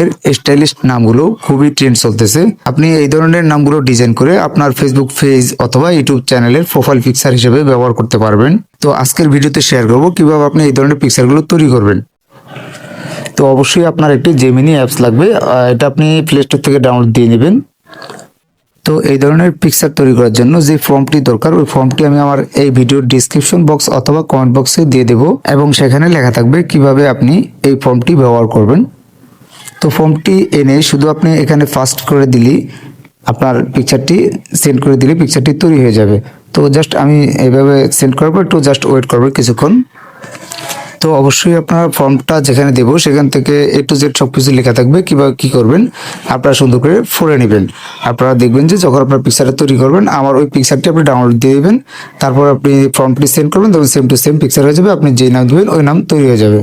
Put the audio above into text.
এর স্টাইলিশ নামগুলো খুবই ট্রেন্ড চলতেছে। আপনি এই ধরনের নামগুলো ডিজাইন করে আপনার ফেসবুক পেজ অথবা ইউটিউব চ্যানেলের প্রোফাইল পিকচার হিসেবে ব্যবহার করতে পারবেন। তো আজকের ভিডিওতে শেয়ার করব কিভাবে আপনি এই ধরনের পিকচারগুলো তৈরি করবেন। তো অবশ্যই আপনার একটি জেমিনি অ্যাপস লাগবে, এটা আপনি প্লে স্টোর থেকে ডাউনলোড দিয়ে নেবেন। তো এই ধরনের পিকচার তৈরি করার জন্য যে ফর্মটি দরকার, ওই ফর্মটি আমি আমার এই ভিডিওর ডিসক্রিপশন বক্স অথবা কমেন্ট বক্সে দিয়ে দেব, এবং সেখানে লেখা থাকবে কিভাবে আপনি এই ফর্মটি ব্যবহার করবেন। তো ফর্মটি এনে শুধু আপনি এখানে ফার্স্ট করে দিলেই আপনার পিকচারটি সেন্ড করে দিলে পিকচারটি তৈরি হয়ে যাবে। তো জাস্ট আমি এইভাবে সেন্ড করবো, একটু জাস্ট ওয়েট করবো কিছুক্ষণ। তো অবশ্যই আপনার ফর্মটা যেখানে দেবো সেখান থেকে A to Z সবকিছু লেখা থাকবে, কিভাবে কি করবেন আপনারা সুন্দর করে পড়ে নেবেন। আপনারা দেখবেন যে যখন আপনার পিকচারটা তৈরি করবেন, আমার ওই পিকচারটি আপনি ডাউনলোড দিয়ে দেবেন, তারপর আপনি ফর্মটি সেন্ড করবেন, তখন সেম টু সেম পিকচার হয়ে যাবে। আপনি যেই নাম দেবেন ওই নাম তৈরি হয়ে যাবে।